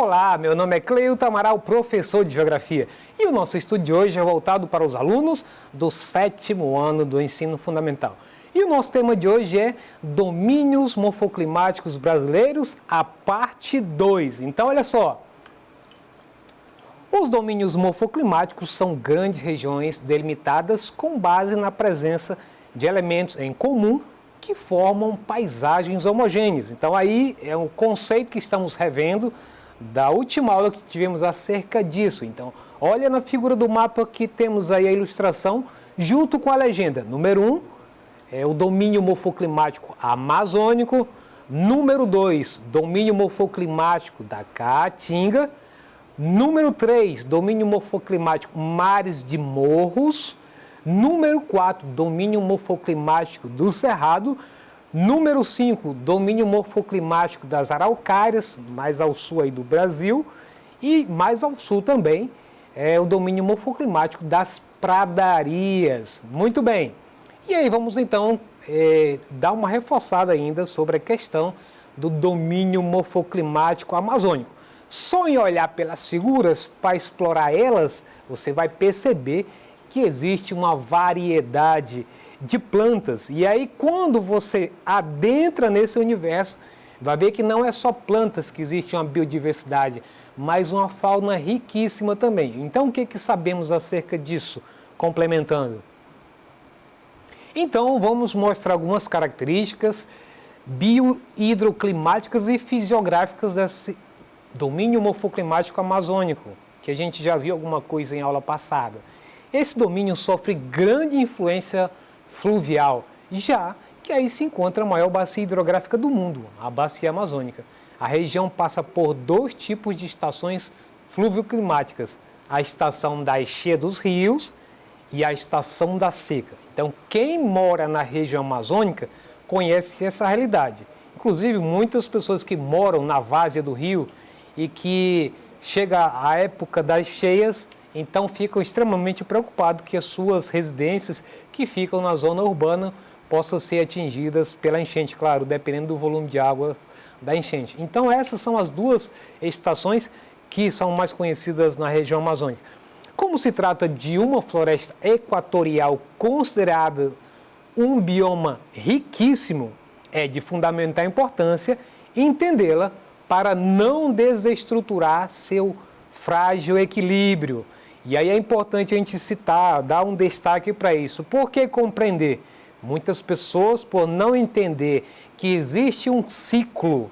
Olá, meu nome é Cleilton Amaral, professor de Geografia. E o nosso estudo de hoje é voltado para os alunos do 7º ano do ensino fundamental. E o nosso tema de hoje é Domínios Morfoclimáticos Brasileiros, a parte 2. Então, olha só. Os domínios morfoclimáticos são grandes regiões delimitadas com base na presença de elementos em comum que formam paisagens homogêneas. Então, aí é um conceito que estamos revendo da última aula que tivemos acerca disso. Então, olha na figura do mapa que temos aí a ilustração junto com a legenda. Número 1 é o domínio morfoclimático amazônico. Número 2, domínio morfoclimático da Caatinga. Número 3, domínio morfoclimático mares de morros. Número 4, domínio morfoclimático do Cerrado. Número 5, domínio morfoclimático das Araucárias, mais ao sul aí do Brasil. E mais ao sul também é o domínio morfoclimático das pradarias. Muito bem. E aí vamos então dar uma reforçada ainda sobre a questão do domínio morfoclimático amazônico. Só em olhar pelas figuras, para explorar elas, você vai perceber que existe uma variedade de plantas. E aí, quando você adentra nesse universo, vai ver que não é só plantas que existe uma biodiversidade, mas uma fauna riquíssima também. Então, o que sabemos acerca disso? Complementando. Então, vamos mostrar algumas características biohidroclimáticas e fisiográficas desse domínio morfoclimático amazônico, que a gente já viu alguma coisa em aula passada. Esse domínio sofre grande influência fluvial, já que aí se encontra a maior bacia hidrográfica do mundo, a bacia amazônica. A região passa por dois tipos de estações fluvioclimáticas, a estação da enchida dos rios e a estação da seca. Então, quem mora na região amazônica conhece essa realidade. Inclusive, muitas pessoas que moram na várzea do rio e que chega a época das cheias, então ficam extremamente preocupados que as suas residências que ficam na zona urbana possam ser atingidas pela enchente, claro, dependendo do volume de água da enchente. Então essas são as duas estações que são mais conhecidas na região amazônica. Como se trata de uma floresta equatorial considerada um bioma riquíssimo, é de fundamental importância entendê-la para não desestruturar seu frágil equilíbrio. E aí é importante a gente citar, dar um destaque para isso. Por que compreender? Muitas pessoas, por não entender que existe um ciclo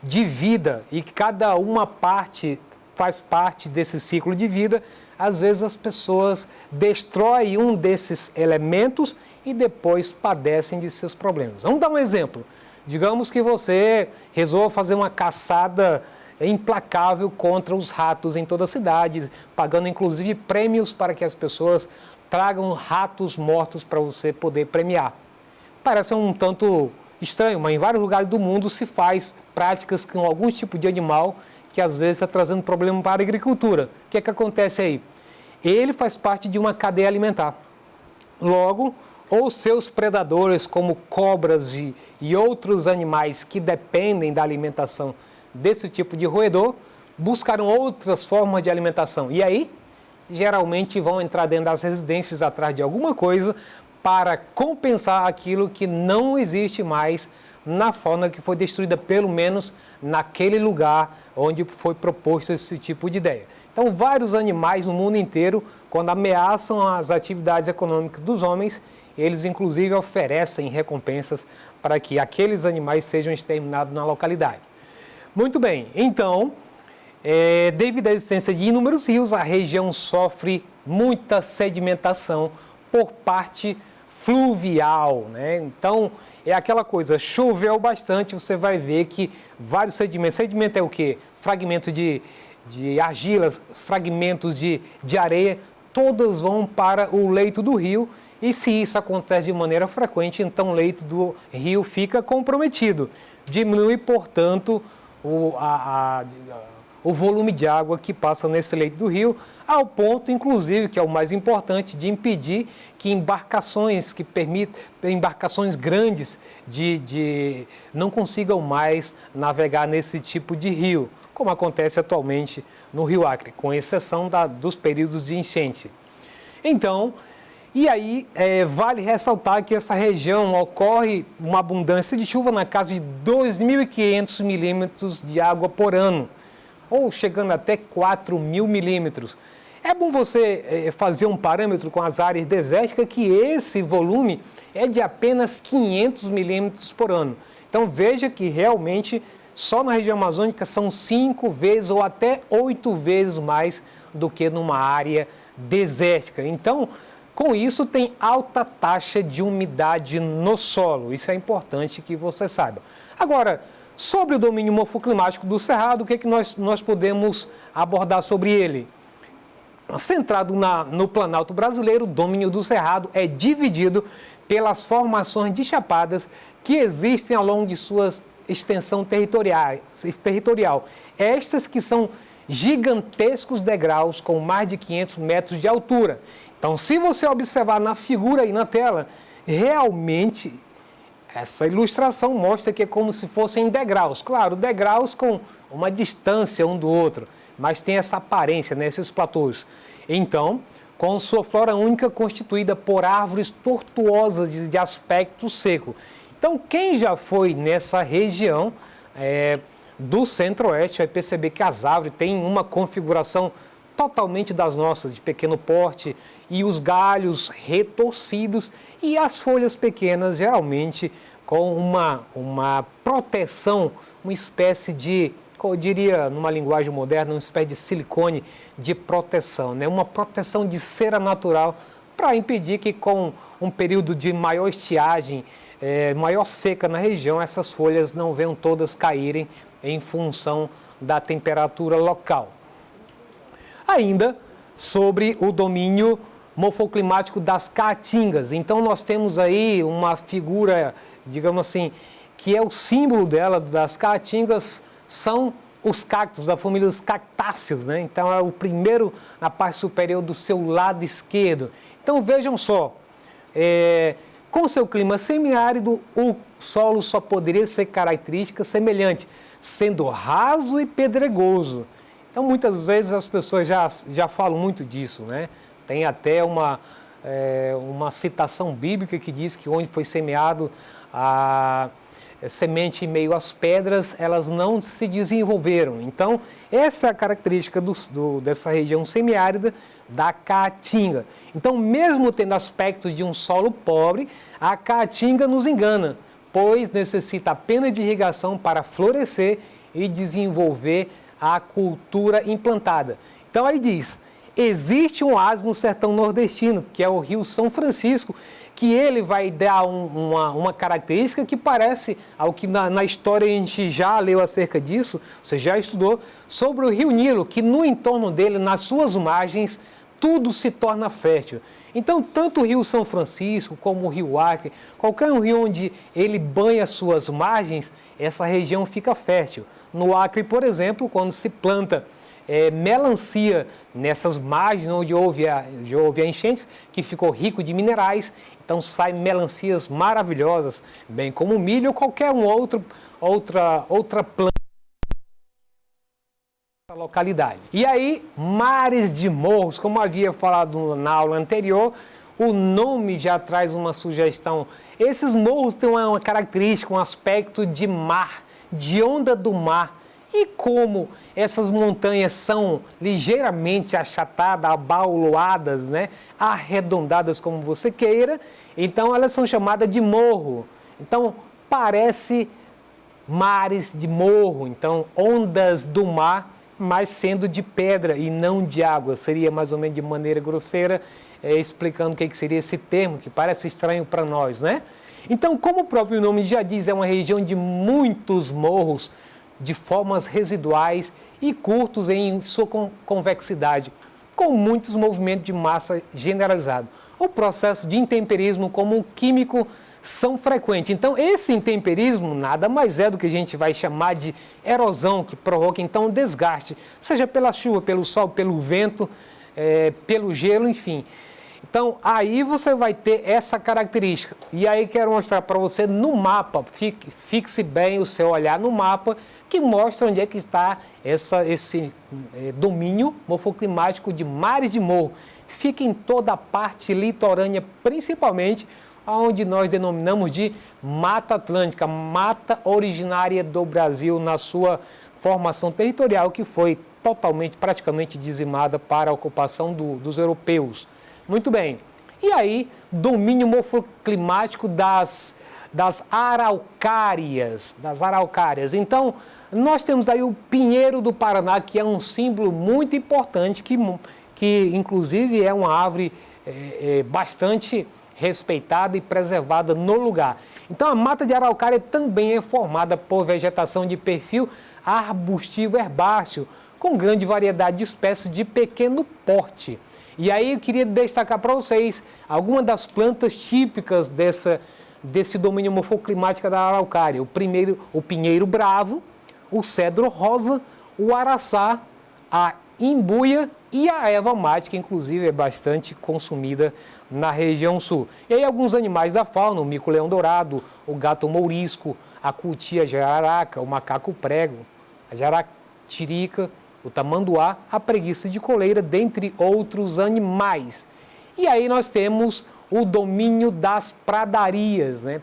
de vida e que cada uma parte faz parte desse ciclo de vida, às vezes as pessoas destroem um desses elementos e depois padecem de seus problemas. Vamos dar um exemplo. Digamos que você resolva fazer uma caçada implacável contra os ratos em toda a cidade, pagando inclusive prêmios para que as pessoas tragam ratos mortos para você poder premiar. Parece um tanto estranho, mas em vários lugares do mundo se faz práticas com algum tipo de animal que às vezes está trazendo problema para a agricultura. O que acontece aí? Ele faz parte de uma cadeia alimentar. Logo, ou seus predadores, como cobras e outros animais que dependem da alimentação desse tipo de roedor, buscarão outras formas de alimentação. E aí, geralmente vão entrar dentro das residências atrás de alguma coisa para compensar aquilo que não existe mais na fauna que foi destruída, pelo menos naquele lugar onde foi proposto esse tipo de ideia. Então, vários animais no mundo inteiro, quando ameaçam as atividades econômicas dos homens, eles inclusive oferecem recompensas para que aqueles animais sejam exterminados na localidade. Muito bem, então, devido à existência de inúmeros rios, a região sofre muita sedimentação por parte fluvial, né? Então, é aquela coisa, choveu bastante, você vai ver que vários sedimentos, sedimento é o quê? Fragmentos de argilas, fragmentos de areia, todos vão para o leito do rio, e se isso acontece de maneira frequente, então o leito do rio fica comprometido. Diminui, portanto, o volume de água que passa nesse leito do rio, ao ponto, inclusive, que é o mais importante, de impedir que embarcações grandes não consigam mais navegar nesse tipo de rio, como acontece atualmente no Rio Acre, com exceção dos períodos de enchente. Então, e aí vale ressaltar que essa região ocorre uma abundância de chuva na casa de 2.500 milímetros de água por ano, ou chegando até 4.000 milímetros. É bom você fazer um parâmetro com as áreas desérticas que esse volume é de apenas 500 milímetros por ano. Então veja que realmente só na região amazônica são 5 vezes ou até 8 vezes mais do que numa área desértica. Então, com isso tem alta taxa de umidade no solo. Isso é importante que você saiba. Agora, sobre o domínio morfoclimático do Cerrado, o que é que nós podemos abordar sobre ele? Centrado no Planalto brasileiro, o domínio do Cerrado é dividido pelas formações de chapadas que existem ao longo de sua extensão territorial. Estas que são gigantescos degraus com mais de 500 metros de altura. Então, se você observar na figura aí na tela, realmente essa ilustração mostra que é como se fossem degraus. Claro, degraus com uma distância um do outro, mas tem essa aparência, né, esses platôs. Então, com sua flora única constituída por árvores tortuosas de aspecto seco. Então, quem já foi nessa região do centro-oeste vai perceber que as árvores têm uma configuração totalmente das nossas, de pequeno porte, e os galhos retorcidos e as folhas pequenas, geralmente com uma proteção, uma espécie de, eu diria numa linguagem moderna, uma espécie de silicone de proteção, né? Uma proteção de cera natural para impedir que com um período de maior estiagem, maior seca na região, essas folhas não venham todas caírem em função da temperatura local. Ainda sobre o domínio morfoclimático das caatingas. Então nós temos aí uma figura, digamos assim, que é o símbolo dela, das caatingas, são os cactos da família dos cactáceos, né? Então é o primeiro na parte superior do seu lado esquerdo. Então vejam só, com seu clima semiárido, o solo só poderia ser característica semelhante, sendo raso e pedregoso. Então muitas vezes as pessoas já falam muito disso, né? Tem até uma citação bíblica que diz que onde foi semeado a semente em meio às pedras, elas não se desenvolveram. Então, essa é a característica dessa região semiárida da caatinga. Então, mesmo tendo aspectos de um solo pobre, a caatinga nos engana, pois necessita apenas de irrigação para florescer e desenvolver a cultura implantada. Então, aí diz, existe um oásis no sertão nordestino, que é o Rio São Francisco, que ele vai dar uma característica que parece, ao que na história a gente já leu acerca disso, você já estudou, sobre o Rio Nilo, que no entorno dele, nas suas margens, tudo se torna fértil. Então, tanto o Rio São Francisco como o Rio Acre, qualquer um rio onde ele banha suas margens, essa região fica fértil. No Acre, por exemplo, quando se planta melancia nessas margens onde houve a enchentes, que ficou rico de minerais, então saem melancias maravilhosas, bem como milho ou qualquer outra planta da localidade. E aí, mares de morros, como havia falado na aula anterior, o nome já traz uma sugestão. Esses morros têm uma característica, um aspecto de mar, de onda do mar. E como essas montanhas são ligeiramente achatadas, abauloadas, né? Arredondadas como você queira, então elas são chamadas de morro. Então parece mares de morro, então ondas do mar, mas sendo de pedra e não de água. Seria mais ou menos de maneira grosseira, explicando o que seria esse termo, que parece estranho para nós, né? Então, como o próprio nome já diz, é uma região de muitos morros, de formas residuais e curtos em sua convexidade, com muitos movimentos de massa generalizado. O processo de intemperismo como um químico são frequentes. Então, esse intemperismo nada mais é do que a gente vai chamar de erosão, que provoca, então, desgaste, seja pela chuva, pelo sol, pelo vento, pelo gelo, enfim. Então, aí você vai ter essa característica. E aí quero mostrar para você no mapa, fixe bem o seu olhar no mapa, que mostra onde é que está esse domínio morfoclimático de mares de morro. Fica em toda a parte litorânea, principalmente onde nós denominamos de Mata Atlântica, mata originária do Brasil na sua formação territorial, que foi totalmente, praticamente dizimada para a ocupação dos europeus. Muito bem. E aí, domínio morfoclimático das araucárias. Então, nós temos aí o pinheiro do Paraná, que é um símbolo muito importante, que inclusive é uma árvore bastante respeitada e preservada no lugar. Então, a mata de araucária também é formada por vegetação de perfil arbustivo herbáceo, com grande variedade de espécies de pequeno porte. E aí eu queria destacar para vocês algumas das plantas típicas desse domínio morfoclimático da araucária. O pinheiro bravo, o cedro rosa, o araçá, a imbuia e a erva mate, que inclusive é bastante consumida na região sul. E aí alguns animais da fauna, o mico-leão dourado, o gato mourisco, a cutia jararaca, o macaco prego, a jaratirica, o tamanduá, a preguiça de coleira, dentre outros animais. E aí nós temos o domínio das pradarias, né?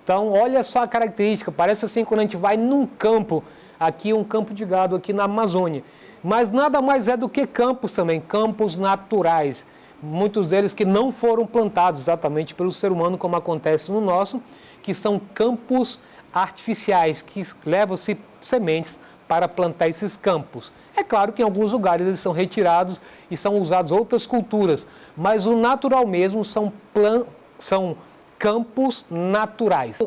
Então, olha só a característica, parece assim quando a gente vai num campo, aqui um campo de gado aqui na Amazônia, mas nada mais é do que campos também, campos naturais, muitos deles que não foram plantados exatamente pelo ser humano, como acontece no nosso, que são campos artificiais, que levam-se sementes para plantar esses campos. É claro que em alguns lugares eles são retirados e são usados outras culturas, mas o natural mesmo são campos naturais.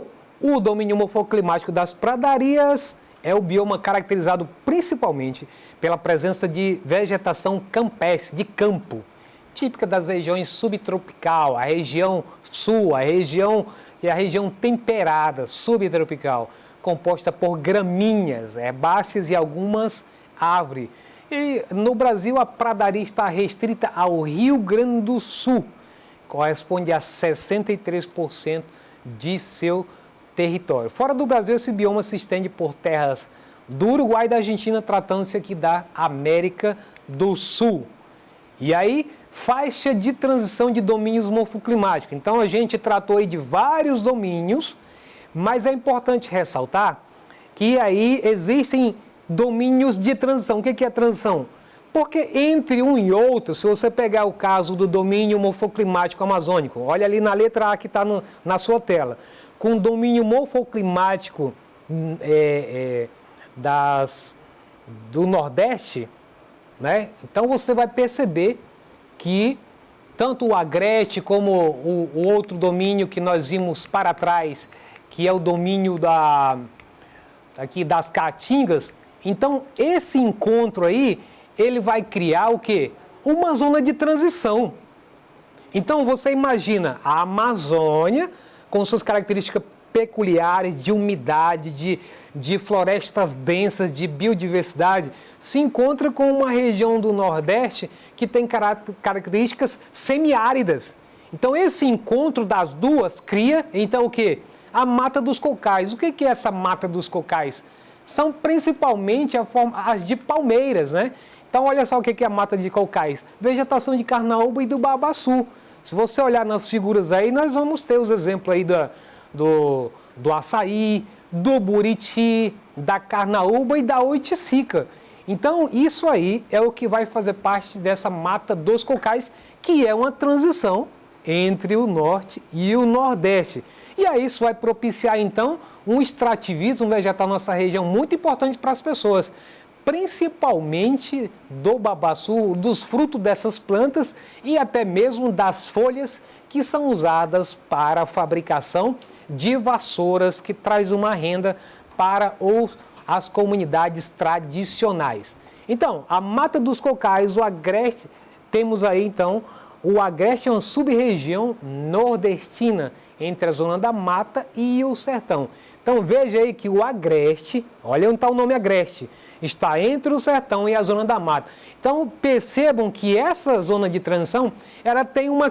O domínio morfoclimático das pradarias é o bioma caracterizado principalmente pela presença de vegetação campestre, de campo, típica das regiões subtropical, a região sul, que é a região temperada, subtropical, composta por gramíneas, herbáceas e algumas árvores. E no Brasil a pradaria está restrita ao Rio Grande do Sul, corresponde a 63% de seu território. Fora do Brasil, esse bioma se estende por terras do Uruguai e da Argentina, tratando-se aqui da América do Sul. E aí, faixa de transição de domínios morfoclimáticos. Então, a gente tratou aí de vários domínios, mas é importante ressaltar que aí existem domínios de transição. O que é transição? Porque entre um e outro, se você pegar o caso do domínio morfoclimático amazônico, olha ali na letra A que está na sua tela, com o domínio morfoclimático do Nordeste, né? Então você vai perceber que tanto o agreste como o outro domínio que nós vimos para trás, que é o domínio aqui das caatingas, então esse encontro aí, ele vai criar o quê? Uma zona de transição. Então você imagina a Amazônia com suas características peculiares de umidade, de florestas densas, de biodiversidade, se encontra com uma região do Nordeste que tem características semiáridas. Então esse encontro das duas cria, então o quê? A mata dos cocais. O que é essa mata dos cocais? São principalmente as de palmeiras, né? Então olha só o que é a mata de cocais. Vegetação de carnaúba e do babaçu. Se você olhar nas figuras aí, nós vamos ter os exemplos aí do açaí, do buriti, da carnaúba e da oiticica. Então isso aí é o que vai fazer parte dessa mata dos cocais, que é uma transição entre o norte e o nordeste. E aí isso vai propiciar então um extrativismo vegetal na nossa região muito importante para as pessoas, principalmente do babaçu, dos frutos dessas plantas e até mesmo das folhas que são usadas para a fabricação de vassouras, que traz uma renda para as comunidades tradicionais. Então, a mata dos cocais, o agreste, temos aí então, o agreste é uma sub-região nordestina entre a zona da mata e o sertão. Então veja aí que o Agreste, olha onde está o nome Agreste, está entre o sertão e a zona da mata. Então percebam que essa zona de transição, ela tem uma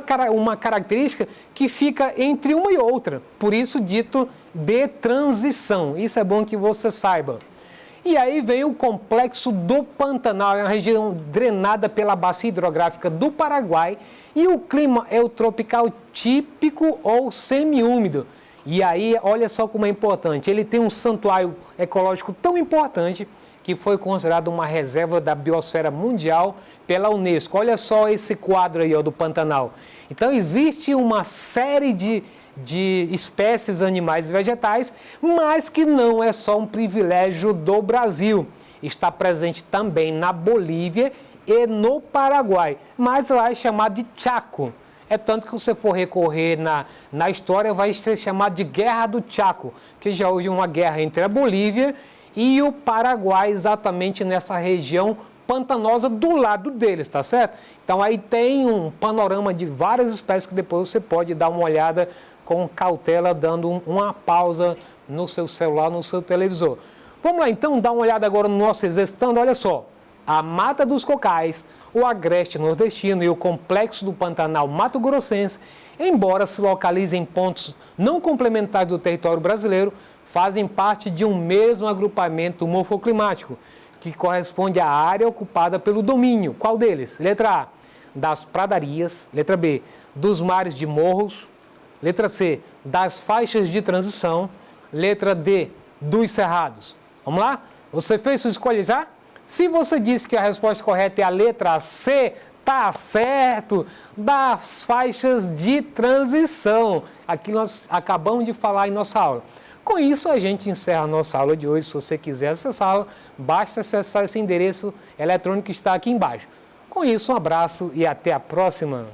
característica que fica entre uma e outra, por isso dito de transição. Isso é bom que você saiba. E aí vem o complexo do Pantanal, é uma região drenada pela bacia hidrográfica do Paraguai e o clima é o tropical típico ou semiúmido. E aí, olha só como é importante, ele tem um santuário ecológico tão importante que foi considerado uma reserva da biosfera mundial pela Unesco. Olha só esse quadro aí, ó, do Pantanal. Então existe uma série de espécies animais e vegetais, mas que não é só um privilégio do Brasil. Está presente também na Bolívia e no Paraguai, mas lá é chamado de Chaco. É tanto que você for recorrer na história, vai ser chamado de Guerra do Chaco, que já houve uma guerra entre a Bolívia e o Paraguai, exatamente nessa região pantanosa do lado deles, tá certo? Então aí tem um panorama de várias espécies que depois você pode dar uma olhada com cautela, dando uma pausa no seu celular, no seu televisor. Vamos lá então, dar uma olhada agora no nosso exercitando. Olha só, a Mata dos Cocais, o Agreste Nordestino e o Complexo do Pantanal Mato Grossense, embora se localizem em pontos não complementares do território brasileiro, fazem parte de um mesmo agrupamento morfoclimático, que corresponde à área ocupada pelo domínio. Qual deles? Letra A, das pradarias. Letra B, dos mares de morros. Letra C, das faixas de transição. Letra D, dos cerrados. Vamos lá? Você fez sua escolha já? Se você disse que a resposta correta é a letra C, tá certo, das faixas de transição. Aqui nós acabamos de falar em nossa aula. Com isso, a gente encerra a nossa aula de hoje. Se você quiser acessá-la, basta acessar esse endereço eletrônico que está aqui embaixo. Com isso, um abraço e até a próxima.